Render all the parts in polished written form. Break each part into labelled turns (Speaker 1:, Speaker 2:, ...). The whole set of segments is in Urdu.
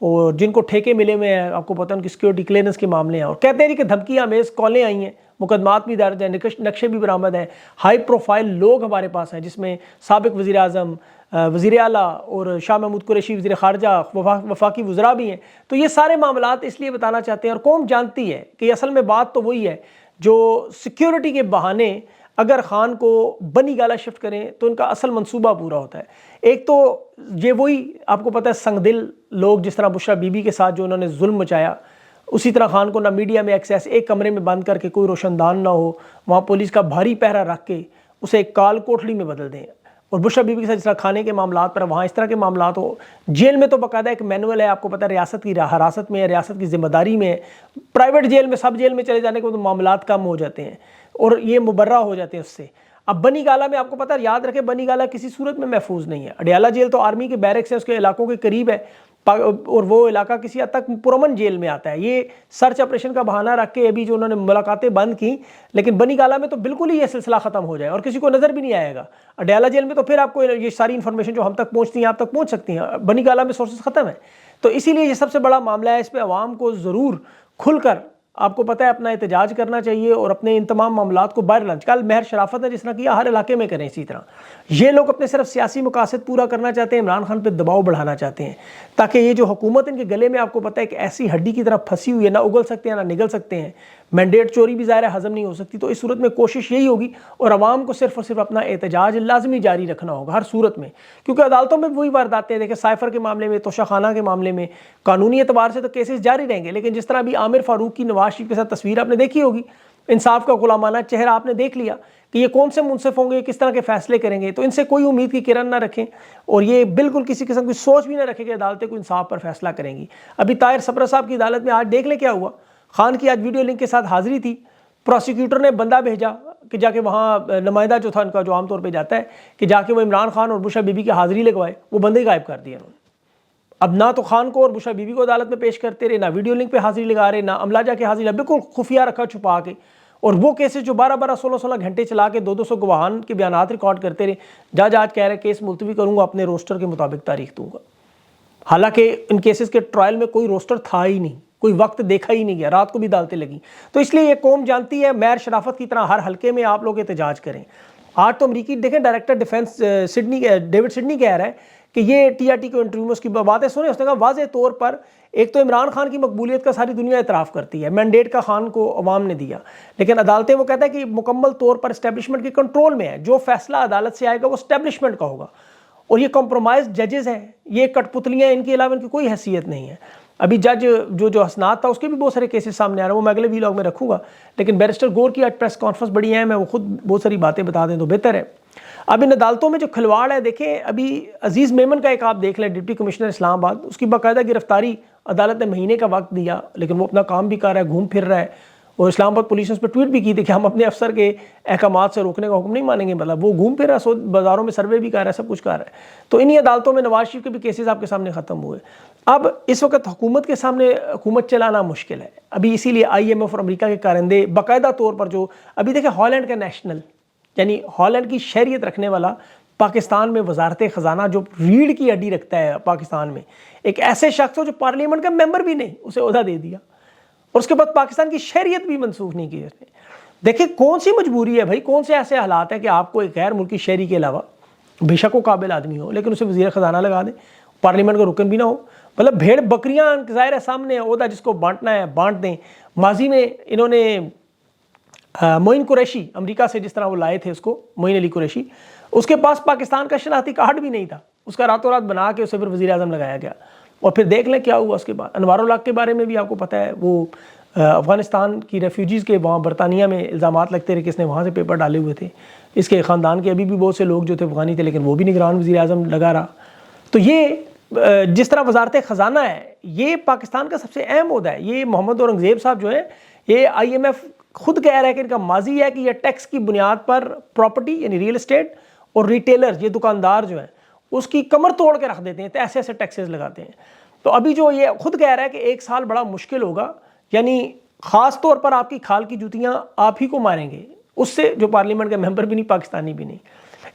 Speaker 1: اور جن کو ٹھیکے ملے ہوئے ہیں، آپ کو پتہ ہے ان کی سیکیورٹی کلیئرنس کے معاملے ہیں، اور کہتے ہیں کہ دھمکیاں امیز کالیں آئی ہیں، مقدمات بھی درج ہیں، نقشے بھی برآمد ہیں، ہائی پروفائل لوگ ہمارے پاس ہیں، جس میں سابق وزیر اعظم، وزیر اعلیٰ اور شاہ محمود قریشی وزیر خارجہ، وفاقی وزراء بھی ہیں۔ تو یہ سارے معاملات اس لیے بتانا چاہتے ہیں، اور قوم جانتی ہے کہ اصل میں بات تو وہی ہے جو سیکیورٹی کے بہانے اگر خان کو بنی گالہ شفٹ کریں تو ان کا اصل منصوبہ پورا ہوتا ہے۔ ایک تو یہ وہی آپ کو پتہ ہے سنگ دل لوگ، جس طرح بشرا بی بی کے ساتھ جو انہوں نے ظلم مچایا، اسی طرح خان کو نہ میڈیا میں ایکسیس، ایک کمرے میں بند کر کے کوئی روشن دان نہ ہو، وہاں پولیس کا بھاری پہرا رکھ کے اسے ایک کال کوٹڑی میں بدل دیں، اور بشرا بی بی کے ساتھ جس طرح کھانے کے معاملات پر وہاں اس طرح کے معاملات ہو۔ جیل میں تو باقاعدہ ایک مینول ہے، آپ کو پتہ ہے ریاست کی حراست میں ہے، ریاست کی ذمہ داری میں ہے، پرائیویٹ جیل میں، سب جیل میں چلے جانے کے بعد معاملات کم ہو جاتے ہیں اور یہ مبرہ ہو جاتے ہیں اس سے۔ اب بنی گالہ میں آپ کو پتہ ہے، یاد رکھیں بنی گالہ کسی صورت میں محفوظ نہیں ہے، اڈیالہ جیل تو آرمی کے بیرکس ہیں، اس کے علاقوں کے قریب ہے، اور وہ علاقہ کسی حد تک پرامن جیل میں آتا ہے۔ یہ سرچ آپریشن کا بہانہ رکھ کے ابھی جو انہوں نے ملاقاتیں بند کی، لیکن بنی گالہ میں تو بالکل ہی یہ سلسلہ ختم ہو جائے اور کسی کو نظر بھی نہیں آئے گا۔ اڈیالہ جیل میں تو پھر آپ کو یہ ساری انفارمیشن جو ہم تک پہنچتی ہیں آپ تک پہنچ سکتی ہیں، بنی گالہ میں سورسز ختم ہیں۔ تو اسی لیے یہ سب سے بڑا معاملہ ہے، اس پہ عوام کو ضرور کھل کر آپ کو پتہ ہے اپنا احتجاج کرنا چاہیے اور اپنے ان تمام معاملات کو باہر لانا۔ کل مہر شرافت نے جس طرح کیا، ہر علاقے میں کریں اسی طرح۔ یہ لوگ اپنے صرف سیاسی مقاصد پورا کرنا چاہتے ہیں، عمران خان پہ دباؤ بڑھانا چاہتے ہیں، تاکہ یہ جو حکومت ان کے گلے میں آپ کو پتہ ہے کہ ایسی ہڈی کی طرح پھنسی ہوئی ہے، نہ اگل سکتے ہیں نہ نگل سکتے ہیں، مینڈیٹ چوری بھی ظاہر ہے ہضم نہیں ہو سکتی، تو اس صورت میں کوشش یہی ہوگی، اور عوام کو صرف اور صرف اپنا احتجاج لازمی جاری رکھنا ہوگا ہر صورت میں، کیونکہ عدالتوں میں وہی وارداتیں ہیں۔ دیکھیں سائفر کے معاملے میں، توشہ خانہ کے معاملے میں قانونی اعتبار سے تو کیسز جاری رہیں گے، لیکن جس طرح بھی عامر فاروق کی نواز شریف کے ساتھ تصویر آپ نے دیکھی ہوگی، انصاف کا غلامانہ چہرہ آپ نے دیکھ لیا کہ یہ کون سے منصف ہوں گے، کس طرح کے فیصلے کریں گے، تو ان سے کوئی امید کی کرن نہ رکھیں، اور یہ بالکل کسی قسم کی سوچ بھی نہ رکھیں کہ عدالتیں کوئی انصاف پر فیصلہ کریں گی۔ ابھی طاہر سپرہ صاحب کی عدالت میں آج دیکھ لیں کیا ہوا، خان کی آج ویڈیو لنک کے ساتھ حاضری تھی، پروسیکیوٹر نے بندہ بھیجا کہ جا کے وہاں نمائندہ جو تھا ان کا جو عام طور پہ جاتا ہے کہ جا کے وہ عمران خان اور بشرا بی بی کی حاضری لگوائے، وہ بندے غائب کر دیے انہوں نے۔ اب نہ تو خان کو اور بشرا بی بی کو عدالت میں پیش کرتے رہے، نہ ویڈیو لنک پہ حاضری لگا رہے، نہ عملہ جا کے حاضری لگا، بالکل خفیہ رکھا چھپا کے، اور وہ کیسز جو 12 16 گھنٹے چلا کے 200 گواہان کے بیانات ریکارڈ کرتے رہے، جج آج کہہ رہے کیس ملتوی کروں گا، اپنے روسٹر کے مطابق تاریخ دوں گا، حالانکہ ان کیسز کے ٹرائل میں کوئی روسٹر تھا ہی نہیں، کوئی وقت دیکھا ہی نہیں گیا، رات کو بھی عدالتیں لگیں۔ تو اس لیے یہ قوم جانتی ہے، مہر شرافت کی طرح ہر حلقے میں آپ لوگ احتجاج کریں۔ آج تو امریکی دیکھیں ڈائریکٹر ڈیفنس ڈیوڈ سڈنی کہہ رہا ہے کہ یہ ٹی آر ٹی کے انٹرویو میں اس کی باتیں سنیں، اس نے کہا واضح طور پر ایک تو عمران خان کی مقبولیت کا ساری دنیا اعتراف کرتی ہے، مینڈیٹ کا خان کو عوام نے دیا، لیکن عدالتیں وہ کہتا ہے کہ مکمل طور پر اسٹیبلشمنٹ کے کنٹرول میں ہے، جو فیصلہ عدالت سے آئے گا وہ اسٹیبلشمنٹ کا ہوگا، اور یہ کمپرومائز ججز ہیں، یہ کٹ پتلیاں، ان کے علاوہ ان کی کوئی حیثیت نہیں ہے۔ ابھی جج جو حسنات تھا اس کے بھی بہت سارے کیسز سامنے آ رہے ہیں، وہ میں اگلے ویلاگ میں رکھوں گا، لیکن بیرسٹر گور کی آج پریس کانفرنس بڑی اہم ہے، وہ خود بہت ساری باتیں بتا دیں تو بہتر ہے۔ اب ان عدالتوں میں جو کھلواڑ ہے، دیکھیں ابھی عزیز میمن کا ایک آپ دیکھ لیں، ڈپٹی کمشنر اسلام آباد، اس کی باقاعدہ گرفتاری عدالت نے مہینے کا وقت دیا، لیکن وہ اپنا کام بھی کر رہا ہے، گھوم پھر رہا ہے، اور اسلام آباد پولیس نے اس پہ ٹویٹ بھی کی تھی کہ ہم اپنے افسر کے احکامات سے روکنے کا حکم نہیں مانیں گے، مطلب وہ گھوم پھر رہا ہے، بازاروں میں سروے بھی کر رہا ہے، سب کچھ کر رہا ہے۔ تو انہی عدالتوں میں نواز شریف کے بھی کیسز آپ کے سامنے ختم ہوئے۔ اب اس وقت حکومت کے سامنے حکومت چلانا مشکل ہے، ابھی اسی لیے آئی ایم ایف اور امریکہ کے کارندے باقاعدہ طور پر جو ابھی دیکھیں ہالینڈ کا نیشنل، یعنی ہالینڈ کی شہریت رکھنے والا پاکستان میں وزارت خزانہ جو ریڑھ کی ہڈی رکھتا ہے پاکستان میں، ایک ایسے شخص ہو جو پارلیمنٹ کا ممبر بھی نہیں، اسے عہدہ دے دیا، اور اس کے بعد پاکستان کی شہریت بھی منسوخ نہیں کی اس نے۔ دیکھیں کون سی مجبوری ہے بھائی، کون سے ایسے حالات ہیں کہ آپ کو ایک غیر ملکی شہری کے علاوہ بے شک وہ قابل آدمی ہو لیکن اسے وزیر خزانہ لگا دیں، پارلیمنٹ کا رکن بھی نہ ہو، مطلب بھیڑ بکریاں ظاہر ہے سامنے، عہدہ جس کو بانٹنا ہے بانٹ دیں۔ ماضی میں انہوں نے معین قریشی امریکہ سے جس طرح وہ لائے تھے اس کو، معین علی قریشی، اس کے پاس پاکستان کا شناختی کارڈ بھی نہیں تھا، اس کا راتوں رات بنا کے اسے پھر وزیر اعظم لگایا گیا، اور پھر دیکھ لیں کیا ہوا اس کے بعد۔ انوار الحق کے بارے میں بھی آپ کو پتہ ہے، وہ افغانستان کی ریفیوجیز کے وہاں برطانیہ میں الزامات لگتے رہے کہ اس نے وہاں سے پیپر ڈالے ہوئے تھے، اس کے خاندان کے ابھی بھی بہت سے لوگ جو تھے افغانی تھے، لیکن وہ بھی نگران وزیر اعظم لگا رہا۔ تو یہ جس طرح وزارت خزانہ ہے، یہ پاکستان کا سب سے اہم عہدہ ہے۔ یہ محمد اورنگزیب صاحب جو ہیں، یہ آئی ایم ایف خود کہہ رہا ہے کہ ان کا ماضی ہے کہ یہ ٹیکس کی بنیاد پر پراپرٹی یعنی ریل اسٹیٹ اور ریٹیلر یہ دکاندار جو ہیں اس کی کمر توڑ کے رکھ دیتے ہیں، تو ایسے ایسے ٹیکسز لگاتے ہیں۔ تو ابھی جو یہ خود کہہ رہا ہے کہ ایک سال بڑا مشکل ہوگا، یعنی خاص طور پر آپ کی کھال کی جوتیاں آپ ہی کو ماریں گے، اس سے جو پارلیمنٹ کا ممبر بھی نہیں، پاکستانی بھی نہیں۔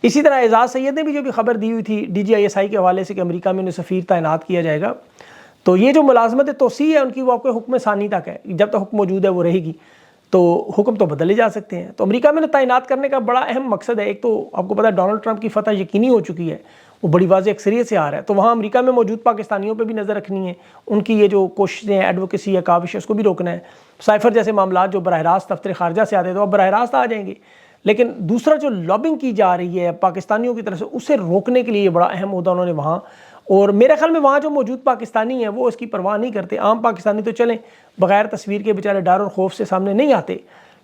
Speaker 1: اسی طرح اعزاز سید نے بھی جو بھی خبر دی ہوئی تھی D G I S I کے حوالے سے کہ امریکہ میں انہیں سفیر تعینات کیا جائے گا، تو یہ جو ملازمت توسیع ہے ان کی وہ آپ کے حکم ثانی تک ہے، جب تک حکم موجود ہے وہ رہے گی، تو حکم تو بدلے جا سکتے ہیں۔ تو امریکہ میں تعینات کرنے کا بڑا اہم مقصد ہے، ایک تو آپ کو پتا ہے ڈونلڈ ٹرمپ کی فتح یقینی ہو چکی ہے، وہ بڑی واضح اکثریت سے آ رہا ہے، تو وہاں امریکہ میں موجود پاکستانیوں پہ بھی نظر رکھنی ہے، ان کی یہ جو کوششیں ہیں ایڈوکیسی یا کاوش ہے اس کو بھی روکنا ہے۔ سائفر جیسے معاملات جو براہ راست دفتر خارجہ سے آتے تو اب براہ راست آ جائیں گے، لیکن دوسرا جو لابنگ کی جا رہی ہے پاکستانیوں کی طرف سے اسے روکنے کے لیے یہ بڑا اہم عہدہ انہوں نے وہاں، اور میرے خیال میں وہاں جو موجود پاکستانی ہیں وہ اس کی پرواہ نہیں کرتے۔ عام پاکستانی تو چلیں بغیر تصویر کے بیچارے ڈر اور خوف سے سامنے نہیں آتے،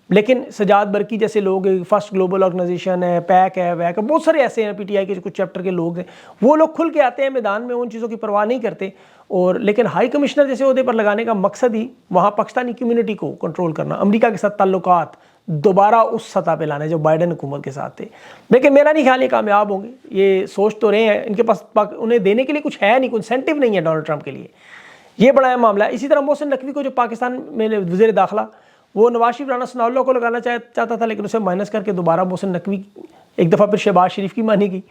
Speaker 1: لیکن سجاد برقی جیسے لوگ، فرسٹ گلوبل آرگنائزیشن ہے، پیک ہے، ویک ہے، بہت سارے ایسے ہیں پی ٹی آئی کے کچھ چیپٹر کے لوگ ہیں، وہ لوگ کھل کے آتے ہیں میدان میں، ان چیزوں کی پرواہ نہیں کرتے، اور لیکن ہائی کمشنر جیسے عہدے پر لگانے کا مقصد ہی وہاں پاکستانی کمیونٹی کو کنٹرول کرنا، امریکہ کے ساتھ تعلقات دوبارہ اس سطح پہ لانے جو بائیڈن حکومت کے ساتھ تھے۔ لیکن میرا نہیں خیال یہ کامیاب ہوں گے، یہ سوچ تو رہے ہیں، ان کے پاس انہیں دینے کے لیے کچھ ہے نہیں، کوئی انسینٹیو نہیں ہے ڈونلڈ ٹرمپ کے لیے، یہ بڑا اہم معاملہ ہے۔ اسی طرح محسن نقوی کو جو پاکستان میں وزیر داخلہ، وہ نواز شریف رانا ثناء اللہ کو لگانا چاہتا تھا، لیکن اسے مائنس کر کے دوبارہ محسن نقوی ایک دفعہ پھر شہباز شریف کی مانی گئی،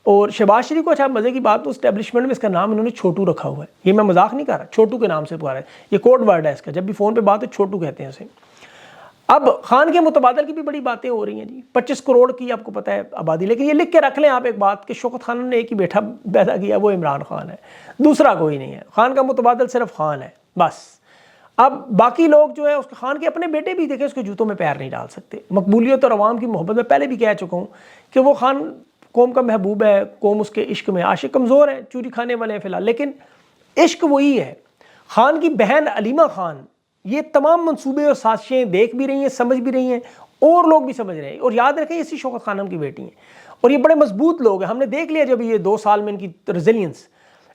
Speaker 1: اور شہباز شریف کو اچھا مزے کی بات تو اسٹیبلشمنٹ میں اس کا نام انہوں نے چھوٹو رکھا ہوا ہے، یہ میں مذاق نہیں کر رہا، چھوٹو کے نام سے پکارا ہے، یہ کوڈ ورڈ ہے اس کا، جب بھی فون پہ بات ہے چھوٹو کہتے ہیں اسے۔ اب خان کے متبادل کی بھی بڑی باتیں ہو رہی ہیں جی، 25 کروڑ کی آپ کو پتہ ہے آبادی، لیکن یہ لکھ کے رکھ لیں آپ ایک بات کہ شوکت خان نے ایک ہی بیٹا پیدا کیا، وہ عمران خان ہے، دوسرا کوئی نہیں ہے، خان کا متبادل صرف خان ہے بس۔ اب باقی لوگ جو ہے اس خان کے اپنے بیٹے بھی دیکھیں اس کے جوتوں میں پیر نہیں ڈال سکتے، مقبولیت اور عوام کی محبت میں پہلے بھی کہہ چکا ہوں کہ وہ خان قوم کا محبوب ہے، قوم اس کے عشق میں، عاشق کمزور ہیں، چوری کھانے والے ہیں فی الحال، لیکن عشق وہی ہے۔ خان کی بہن علیمہ خان یہ تمام منصوبے اور سازشیں دیکھ بھی رہی ہیں، سمجھ بھی رہی ہیں، اور لوگ بھی سمجھ رہے ہیں، اور یاد رکھیں اسی شوکت خانم کی بیٹی ہیں، اور یہ بڑے مضبوط لوگ ہیں، ہم نے دیکھ لیا جب یہ 2 سال میں ان کی ریزیلینس۔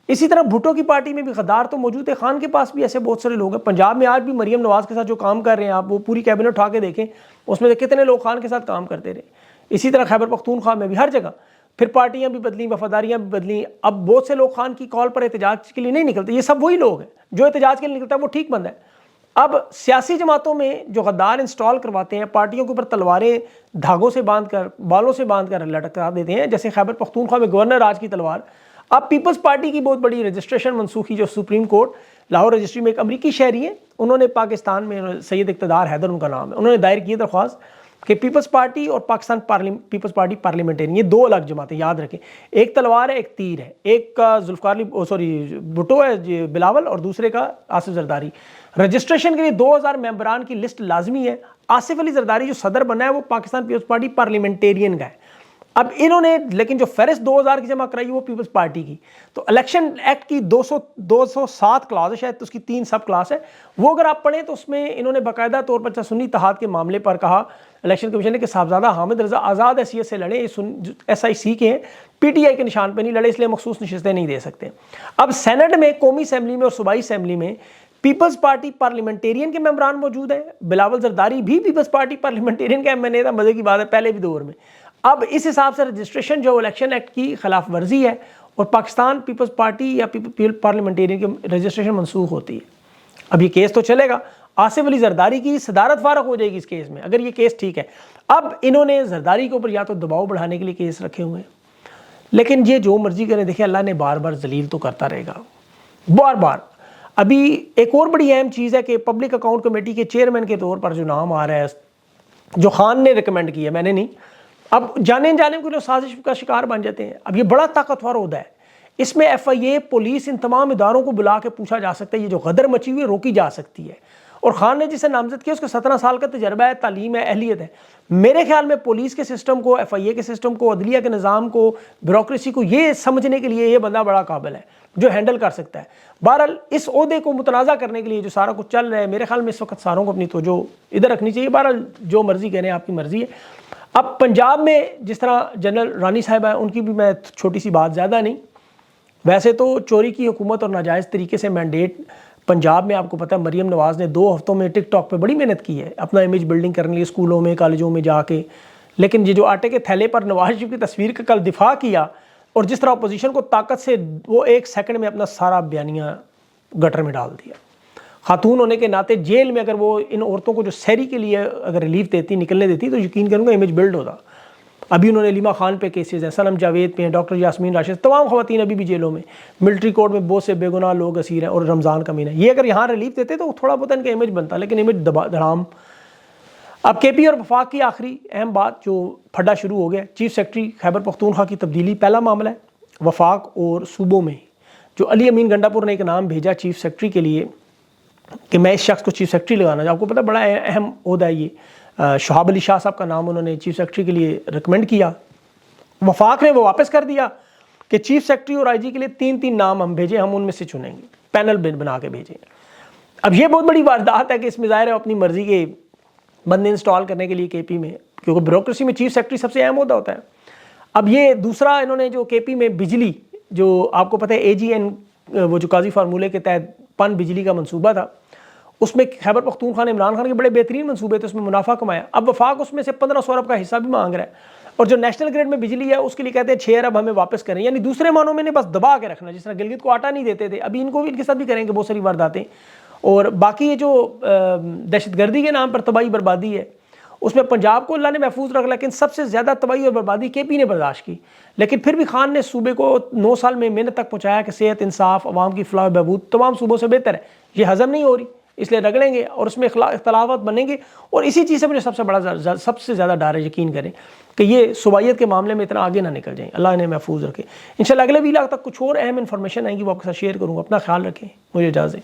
Speaker 1: اسی طرح بھٹو کی پارٹی میں بھی غدار تو موجود ہے، خان کے پاس بھی ایسے بہت سارے لوگ ہیں، پنجاب میں آج بھی مریم نواز کے ساتھ جو کام کر رہے ہیں آپ وہ پوری کیبنٹ اٹھا کے دیکھیں، اس میں سے کتنے لوگ خان کے ساتھ کام کرتے رہے۔ اسی طرح خیبر پختونخوا میں بھی ہر جگہ پھر پارٹیاں بھی بدلیں، وفاداریاں بھی بدلیں، اب بہت سے لوگ خان کی کال پر احتجاج کے لیے نہیں نکلتے، یہ سب وہی لوگ ہیں جو احتجاج کے لیے نکلتا ہے وہ ٹھیک بند ہے۔ اب سیاسی جماعتوں میں جو غدار انسٹال کرواتے ہیں، پارٹیوں کے اوپر تلواریں دھاگوں سے باندھ کر، بالوں سے باندھ کر لٹکا دیتے ہیں، جیسے خیبر پختونخوا میں گورنر راج کی تلوار۔ اب پیپلز پارٹی کی بہت بڑی رجسٹریشن منسوخی جو سپریم کورٹ لاہور رجسٹری میں ایک امریکی شہری ہیں، انہوں نے پاکستان میں، سید اقتدار حیدر ان کا نام ہے، انہوں نے دائر کی درخواست کہ پیپلز پارٹی اور پاکستان پیپلز پارٹی پارلیمنٹرین یہ 2 الگ جماعتیں، یاد رکھیں، ایک تلوار ہے ایک تیر ہے، ایک کا بھٹو ہے بلاول اور دوسرے کا آصف زرداری۔ رجسٹریشن کے لیے 2000 ممبران کی لسٹ لازمی ہے۔ آصف علی زرداری جو صدر بنا ہے وہ پاکستان پیپلز پارٹی پارلیمنٹرین کا ہے۔ اب انہوں نے لیکن جو فہرست 2000 کی جمع کرائی وہ پیپلز پارٹی کی، تو الیکشن ایکٹ کی 207 کلاس ہے، شاید اس کی 3 سب کلاس ہے، وہ اگر آپ پڑھیں تو اس میں انہوں نے باقاعدہ طور پر سنی اتحاد کے معاملے پر کہا الیکشن کمیشن نے کہ صاحبزادہ حامد رضا آزاد حیثیت سے لڑیں، ایس آئی سی کے ہیں، پی ٹی آئی کے نشان پہ نہیں لڑے، اس لیے مخصوص نشستیں نہیں دے سکتے۔ اب سینٹ میں، قومی اسمبلی میں اور صوبائی اسمبلی میں پیپلز پارٹی پارلیمنٹرین کے ممبران موجود ہیں، بلاول زرداری بھی پیپلز پارٹی پارلیمنٹرین کا ایم این اے تھا، مزے کی بات ہے پہلے بھی دور میں۔ اب اس حساب سے رجسٹریشن جو الیکشن ایکٹ کی خلاف ورزی ہے، اور پاکستان پیپلز پارٹی یا پارلیمنٹرین کی رجسٹریشن منسوخ ہوتی ہے۔ اب یہ کیس تو چلے گا، آصف علی زرداری کی صدارت فارغ ہو جائے گی اس کیس میں اگر یہ کیس ٹھیک ہے۔ اب انہوں نے زرداری کے اوپر یا تو دباؤ بڑھانے کے لیے کیس رکھے ہوئے ہیں، لیکن یہ جو مرضی کریں، دیکھیں اللہ نے بار بار ذلیل تو کرتا رہے گا، بار بار۔ ابھی ایک اور بڑی اہم چیز ہے کہ پبلک اکاؤنٹ کمیٹی کے چیئرمین کے طور پر جو نام آ رہا ہے، جو خان نے ریکمینڈ کیا، میں نے نہیں، اب جانے کو لوگ سازش کا شکار بن جاتے ہیں۔ اب یہ بڑا طاقتور عہدہ ہے، اس میں ایف آئی اے، پولیس، ان تمام اداروں کو بلا کے پوچھا جا سکتا ہے، یہ جو غدر مچی ہوئی ہے روکی جا سکتی ہے۔ اور خان نے جسے نامزد کیا اس کا 17 سال کا تجربہ ہے، تعلیم ہے، اہلیت ہے۔ میرے خیال میں پولیس کے سسٹم کو، ایف آئی اے کے سسٹم کو، عدلیہ کے نظام کو، بیوروکریسی کو یہ سمجھنے کے لیے یہ بندہ بڑا قابل ہے جو ہینڈل کر سکتا ہے۔ بہرحال اس عہدے کو متنازع کرنے کے لیے جو سارا کچھ چل رہا ہے، میرے خیال میں اس وقت ساروں کو اپنی توجہ ادھر رکھنی چاہیے۔ بہرحال جو مرضی کہہ رہے ہیں، آپ کی مرضی ہے۔ اب پنجاب میں جس طرح جنرل رانی صاحبہ ہیں، ان کی بھی میں چھوٹی سی بات، زیادہ نہیں، ویسے تو چوری کی حکومت اور ناجائز طریقے سے مینڈیٹ پنجاب میں آپ کو پتہ ہے مریم نواز نے 2 ہفتوں میں ٹک ٹاک پہ بڑی محنت کی ہے اپنا امیج بلڈنگ کرنے لیے، اسکولوں میں، کالجوں میں جا کے، لیکن یہ جو آٹے کے تھیلے پر نواز شریف کی تصویر کا کل دفاع کیا، اور جس طرح اپوزیشن کو طاقت سے وہ 1 سیکنڈ میں اپنا سارا بیانیہ گٹر میں ڈال دیا۔ خاتون ہونے کے ناطے جیل میں اگر وہ ان عورتوں کو جو سحری کے لیے اگر ریلیف دیتی، نکلنے دیتی، تو یقین کروں گا امیج بلڈ ہوتا۔ ابھی انہوں نے علیمہ خان پہ کیسز ہیں، صنم جاوید پہ ہیں، ڈاکٹر یاسمین راشد، تمام خواتین ابھی بھی جیلوں میں، ملٹری کورٹ میں بہت سے بے گناہ لوگ اسیر ہیں، اور رمضان کا مہینہ، یہ اگر یہاں ریلیف دیتے تو تھوڑا بہت ان کا امیج بنتا، لیکن امیج دھڑام۔ اب کے پی اور وفاق کی آخری اہم بات جو پھڈا شروع ہو گیا، چیف سیکرٹری خیبر پختونخوا کی تبدیلی پہلا معاملہ ہے۔ وفاق اور صوبوں میں جو علی امین گنڈا پور نے ایک نام بھیجا چیف سیکرٹری کے لیے کہ میں اس شخص کو چیف سیکرٹری لگانا، آپ کو پتہ بڑا اہم عہدہ ہے یہ، شہاب علی شاہ صاحب کا نام انہوں نے چیف سیکرٹری کے لیے ریکمینڈ کیا، وفاق نے وہ واپس کر دیا کہ چیف سیکرٹری اور آئی جی کے لیے 3 نام ہم بھیجیں، ہم ان میں سے چنیں گے، پینل بنا کے بھیجیں۔ اب یہ بہت بڑی واردات ہے کہ اس میں ظاہر ہے اپنی مرضی کے بندے انسٹال کرنے کے لیے کے پی میں، کیونکہ بیوروکریسی میں چیف سیکرٹری سب سے اہم عہدہ ہوتا ہے۔ اب یہ دوسرا انہوں نے جو کے پی میں بجلی، جو آپ کو پتہ ہے اے جی این وہ جو قاضی فارمولے کے تحت پن بجلی کا منصوبہ تھا، اس میں خیبر پختونخوا نے عمران خان کے بڑے بہترین منصوبے تھے، اس میں منافع کمایا۔ اب وفاق اس میں سے 1500 ارب کا حصہ بھی مانگ رہا ہے، اور جو نیشنل گریڈ میں بجلی ہے اس کے لیے کہتے ہیں 6 ارب ہمیں واپس کریں، یعنی دوسرے معنوں میں نے بس دبا کے رکھنا، جس طرح گلگت کو آٹا نہیں دیتے تھے، ابھی ان کو بھی ان کے ساتھ بھی کریں گے بہت ساری وارداتیں۔ اور باقی یہ جو دہشت گردی کے نام پر تباہی بربادی ہے، اس میں پنجاب کو اللہ نے محفوظ رکھا، لیکن سب سے زیادہ تباہی اور بربادی کے پی نے برداشت کی، لیکن پھر بھی خان نے صوبے کو 9 سال میں محنت تک پہنچایا کہ صحت، انصاف، عوام کی فلاح و بہبود تمام صوبوں سے بہتر ہے، یہ ہضم نہیں ہو رہی، اس لیے رگڑیں گے اور اس میں اختلافات بنیں گے، اور اسی چیز سے مجھے سب سے زیادہ ڈر ہے، یقین کریں کہ یہ صوبائیت کے معاملے میں اتنا آگے نہ نکل جائیں، اللہ انہیں محفوظ رکھے۔ انشاءاللہ اگلے ویلاگ تک کچھ اور اہم انفارمیشن آئیں گی وہ آپ کے ساتھ شیئر کروں گا، اپنا خیال رکھیں، مجھے اجازت دیں۔